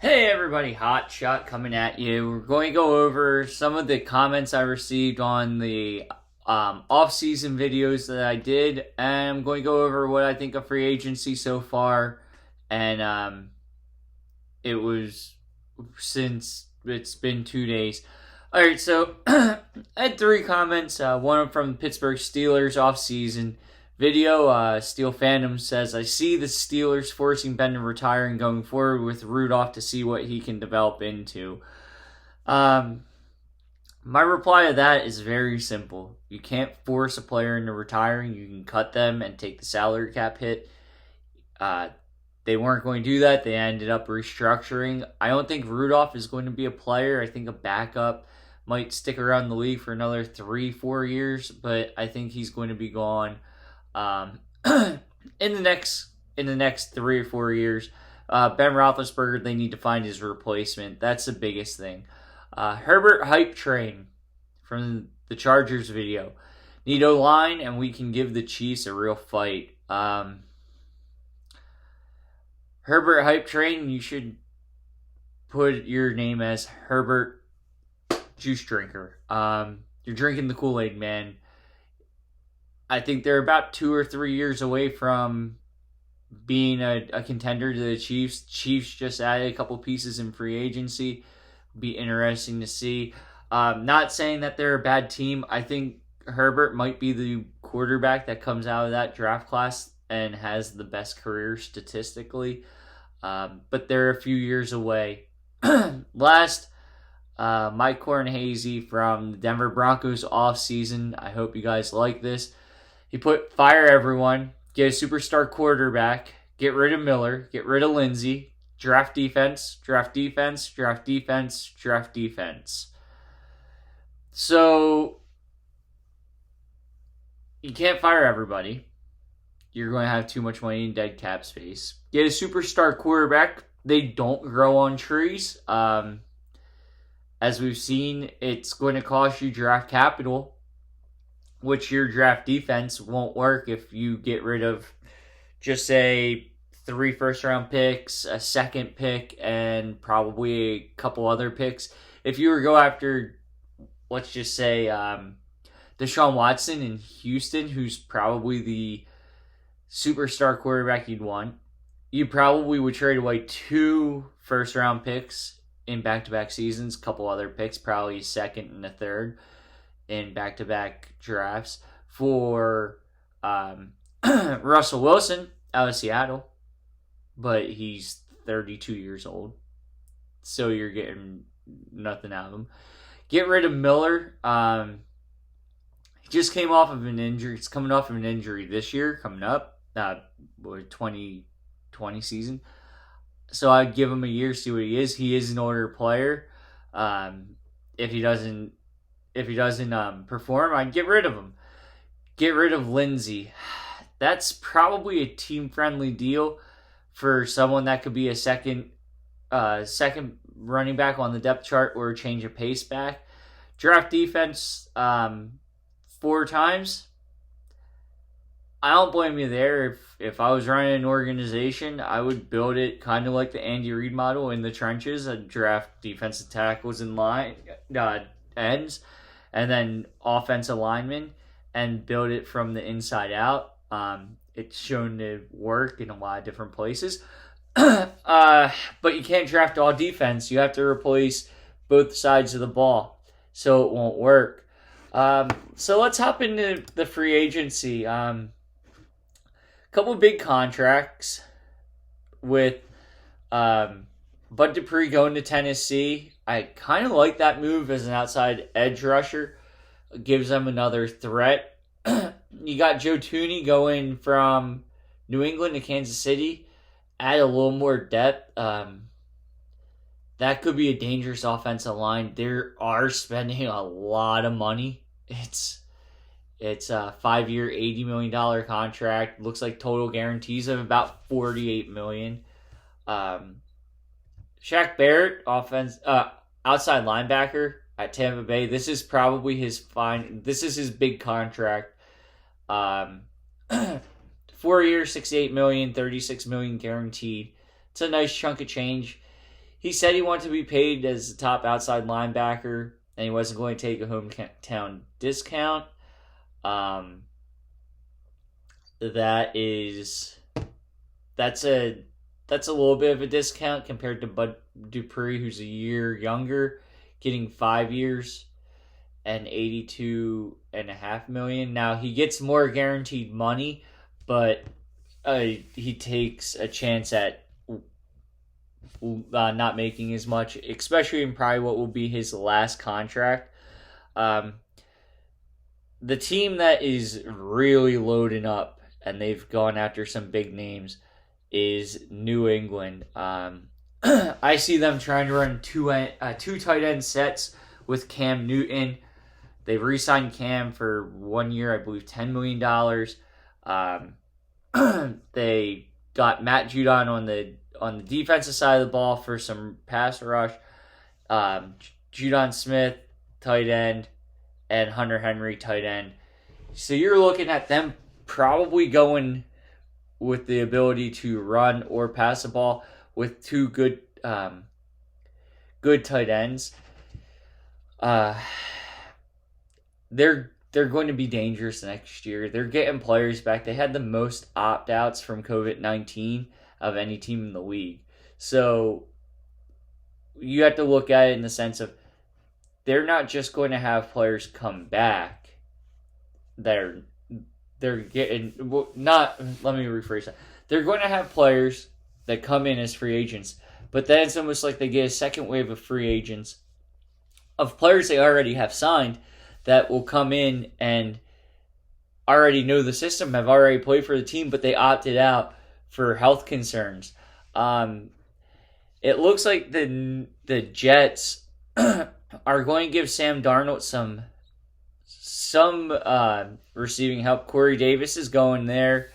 Hey everybody, Hot Shot coming at you. We're going to go over some of the comments I received on the off-season videos that I did, and I'm going to go over what I think of free agency so far. And it was since it's been 2 days. All right, so I had 3 comments. One from the Pittsburgh Steelers off-season video. Steel Phantom says, I see the Steelers forcing Ben to retire and going forward with Rudolph to see what he can develop into. My reply to that is very simple. You can't force a player into retiring. You can cut them and take the salary cap hit. They weren't going to do that. They ended up restructuring. I don't think Rudolph is going to be a player. I think a backup might stick around the league for another 3-4 years, but I think he's going to be gone in the next 3 or 4 years. Ben Roethlisberger, they need to find his replacement. That's the biggest thing. Herbert Hype Train from the Chargers video. Need O-line, and we can give the Chiefs a real fight. Herbert Hype Train, you should put your name as Herbert Juice Drinker. You're drinking the Kool-Aid, man. I think they're about 2 or 3 years away from being a contender to the Chiefs. Chiefs just added a couple pieces in free agency. Be interesting to see. Not saying that they're a bad team. I think Herbert might be the quarterback that comes out of that draft class and has the best career statistically. But they're a few years away. Last, Mike Cornhazy from the Denver Broncos offseason. I hope you guys like this. He put fire everyone, get a superstar quarterback, get rid of Miller, get rid of Lindsey, draft defense, draft defense, draft defense, draft defense. So, you can't fire everybody. You're going to have too much money in dead cap space. Get a superstar quarterback. They don't grow on trees. As we've seen, it's going to cost you draft capital, which your draft defense won't work if you get rid of, just say, 3 first-round picks, a second pick, and probably a couple other picks. If you were to go after, let's just say, Deshaun Watson in Houston, who's probably the superstar quarterback you'd want, you probably would trade away 2 first-round picks in back-to-back seasons, a couple other picks, probably a second and a third in back-to-back drafts for Russell Wilson out of Seattle, but he's 32 years old, so you're getting nothing out of him. Get rid of Miller. He just came off of an injury. He's coming off of an injury this year, coming up, 2020 season. So I'd give him a year, see what he is. He is an older player. If he doesn't perform, I'd get rid of him. Get rid of Lindsey. That's probably a team-friendly deal for someone that could be a second running back on the depth chart or a change of pace back. Draft defense 4 times. I don't blame you there. If I was running an organization, I would build it kind of like the Andy Reid model in the trenches. I'd draft defensive tackles in line, ends, and then offensive linemen, and build it from the inside out. It's shown to work in a lot of different places. But you can't draft all defense. You have to replace both sides of the ball, so it won't work. So let's hop into the free agency. Couple big contracts with Bud Dupree going to Tennessee. I kind of like that move as an outside edge rusher. It gives them another threat. You got Joe Thuney going from New England to Kansas City. Add a little more depth. That could be a dangerous offensive line. They are spending a lot of money. It's a 5-year, $80 million contract. Looks like total guarantees of about $48 million. Shaq Barrett, outside linebacker at Tampa Bay. This is probably this is his big contract. 4 years, $68 million, $36 million guaranteed. It's a nice chunk of change. he said he wanted to be paid as a top outside linebacker, and he wasn't going to take a hometown discount. That's a little bit of a discount compared to Bud Dupree, who's a year younger, getting 5 years and $82.5 million. Now he gets more guaranteed money, but he takes a chance at not making as much, especially in probably what will be his last contract. The team that is really loading up, and they've gone after some big names, is New England. I see them trying to run two tight end sets with Cam Newton. They've re-signed Cam for 1 year, I believe $10 million. They got Matt Judon on the defensive side of the ball for some pass rush. Judon Smith, tight end, and Hunter Henry, tight end. So you're looking at them probably going with the ability to run or pass the ball with two good tight ends. They're going to be dangerous next year. They're getting players back. They had the most opt-outs from COVID-19 of any team in the league. So you have to look at it in the sense of they're not just going to have players come back. They're getting not. Let me rephrase that. They're going to have players that come in as free agents, but then it's almost like they get a second wave of free agents of players they already have signed that will come in and already know the system, have already played for the team, but they opted out for health concerns. It looks like the Jets are going to give Sam Darnold some receiving help. Corey Davis is going there.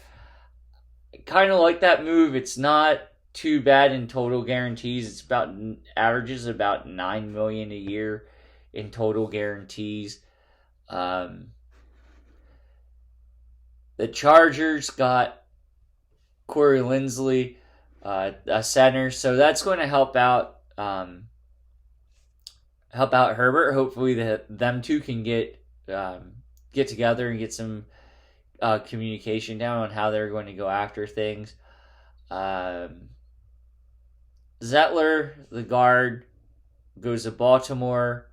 Kind of like that move. It's not too bad in total guarantees. It's averages about $9 million a year in total guarantees. The Chargers got Corey Linsley, a center, so that's going to help out Herbert. Hopefully, them two can get together and get some communication down on how they're going to go after things. Zettler, the guard, goes to Baltimore.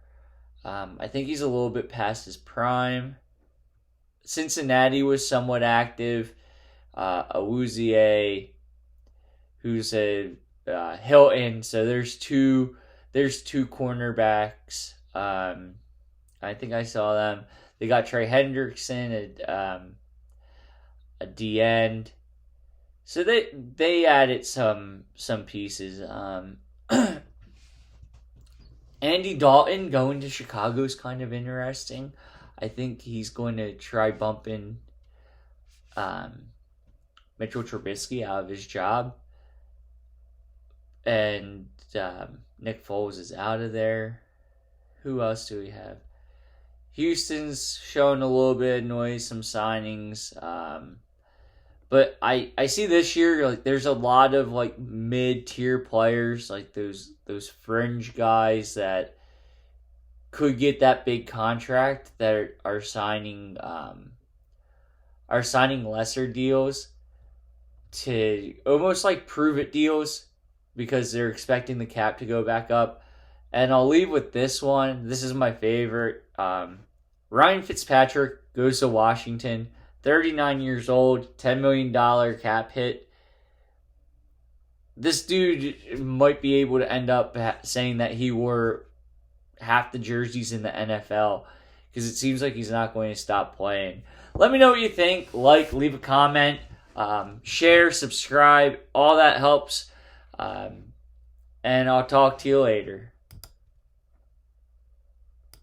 I think he's a little bit past his prime. Cincinnati was somewhat active. Awuzie, who's a Hilton. So there's two cornerbacks. I think I saw them. They got Trey Hendrickson a D end. So they added some pieces. Andy Dalton going to Chicago is kind of interesting. I think he's going to try bumping Mitchell Trubisky out of his job. And Nick Foles is out of there. Who else do we have? Houston's showing a little bit of noise, some signings. But I see this year, like, there's a lot of like mid-tier players, like those fringe guys that could get that big contract that are signing lesser deals to almost like prove it deals because they're expecting the cap to go back up. And I'll leave with this one. This is my favorite. Ryan Fitzpatrick goes to Washington. 39 years old, $10 million cap hit. This dude might be able to end up saying that he wore half the jerseys in the NFL because it seems like he's not going to stop playing. Let me know what you think. Leave a comment, share, subscribe. All that helps. And I'll talk to you later.